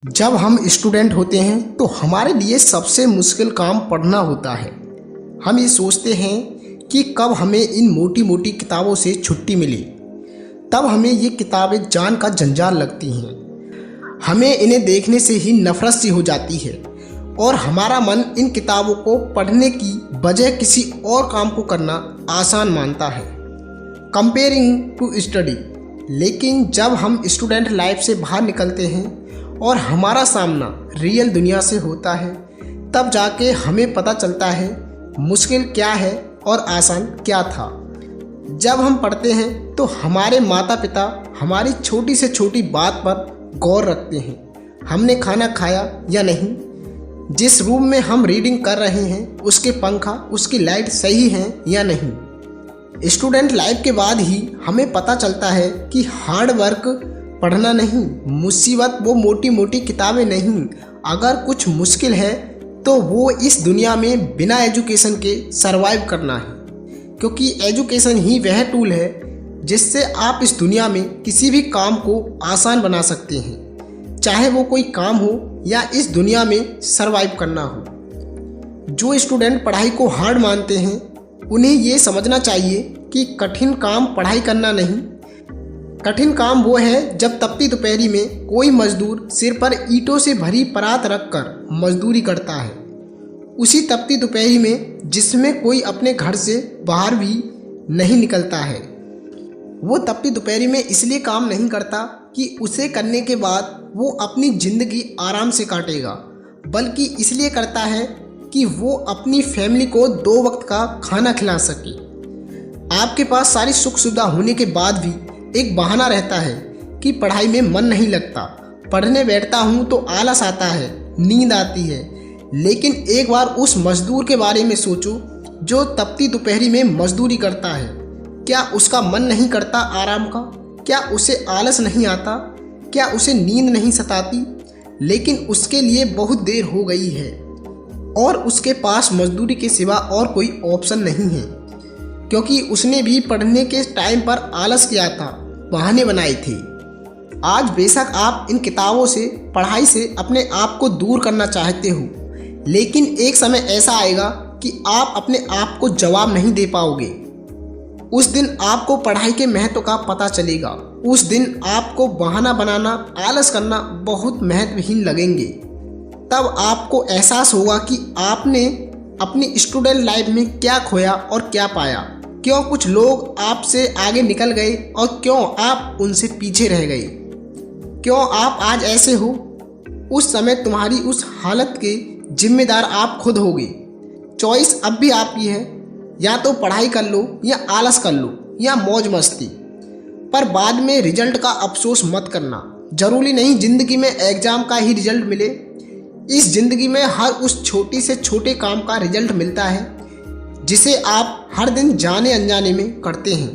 जब हम स्टूडेंट होते हैं तो हमारे लिए सबसे मुश्किल काम पढ़ना होता है। हम ये सोचते हैं कि कब हमें इन मोटी मोटी किताबों से छुट्टी मिले। तब हमें ये किताबें जान का जंजाल लगती हैं। हमें इन्हें देखने से ही नफरत सी हो जाती है और हमारा मन इन किताबों को पढ़ने की बजाय किसी और काम को करना आसान मानता है, कंपेयरिंग टू स्टडी। लेकिन जब हम स्टूडेंट लाइफ से बाहर निकलते हैं और हमारा सामना रियल दुनिया से होता है, तब जाके हमें पता चलता है मुश्किल क्या है और आसान क्या था। जब हम पढ़ते हैं तो हमारे माता पिता हमारी छोटी से छोटी बात पर गौर रखते हैं। हमने खाना खाया या नहीं, जिस रूम में हम रीडिंग कर रहे हैं उसके पंखा उसकी लाइट सही हैं या नहीं। स्टूडेंट लाइफ के बाद ही हमें पता चलता है कि हार्ड वर्क पढ़ना नहीं, मुसीबत वो मोटी मोटी किताबें नहीं। अगर कुछ मुश्किल है तो वो इस दुनिया में बिना एजुकेशन के सरवाइव करना है, क्योंकि एजुकेशन ही वह टूल है जिससे आप इस दुनिया में किसी भी काम को आसान बना सकते हैं, चाहे वो कोई काम हो या इस दुनिया में सरवाइव करना हो। जो स्टूडेंट पढ़ाई को हार्ड मानते हैं उन्हें ये समझना चाहिए कि कठिन काम पढ़ाई करना नहीं, कठिन काम वो है जब तपती दोपहरी में कोई मजदूर सिर पर ईंटों से भरी परात रखकर मजदूरी करता है। उसी तपती दोपहरी में जिसमें कोई अपने घर से बाहर भी नहीं निकलता है। वो तपती दोपहरी में इसलिए काम नहीं करता कि उसे करने के बाद वो अपनी ज़िंदगी आराम से काटेगा, बल्कि इसलिए करता है कि वो अपनी फैमिली को 2 वक्त का खाना खिला सके। आपके पास सारी सुख सुविधा होने के बाद भी एक बहाना रहता है कि पढ़ाई में मन नहीं लगता, पढ़ने बैठता हूँ तो आलस आता है, नींद आती है। लेकिन एक बार उस मजदूर के बारे में सोचो जो तपती दोपहरी में मजदूरी करता है। क्या उसका मन नहीं करता आराम का? क्या उसे आलस नहीं आता? क्या उसे नींद नहीं सताती? लेकिन उसके लिए बहुत देर हो गई है और उसके पास मजदूरी के सिवा और कोई ऑप्शन नहीं है, क्योंकि उसने भी पढ़ने के टाइम पर आलस किया था, बहाने बनाए थे। आज बेशक आप इन किताबों से, पढ़ाई से अपने आप को दूर करना चाहते हो, लेकिन एक समय ऐसा आएगा कि आप अपने आप को जवाब नहीं दे पाओगे। उस दिन आपको पढ़ाई के महत्व का पता चलेगा। उस दिन आपको बहाना बनाना, आलस करना बहुत महत्वहीन लगेंगे। तब आपको एहसास होगा कि आपने अपनी स्टूडेंट लाइफ में क्या खोया और क्या पाया, क्यों कुछ लोग आपसे आगे निकल गए और क्यों आप उनसे पीछे रह गए, क्यों आप आज ऐसे हो। उस समय तुम्हारी उस हालत के जिम्मेदार आप खुद होगे। चॉइस अब भी आपकी है, या तो पढ़ाई कर लो या आलस कर लो या मौज मस्ती। पर बाद में रिजल्ट का अफसोस मत करना। जरूरी नहीं जिंदगी में एग्जाम का ही रिजल्ट मिले। इस जिंदगी में हर उस छोटी से छोटे काम का रिजल्ट मिलता है जिसे आप हर दिन जाने अनजाने में करते हैं।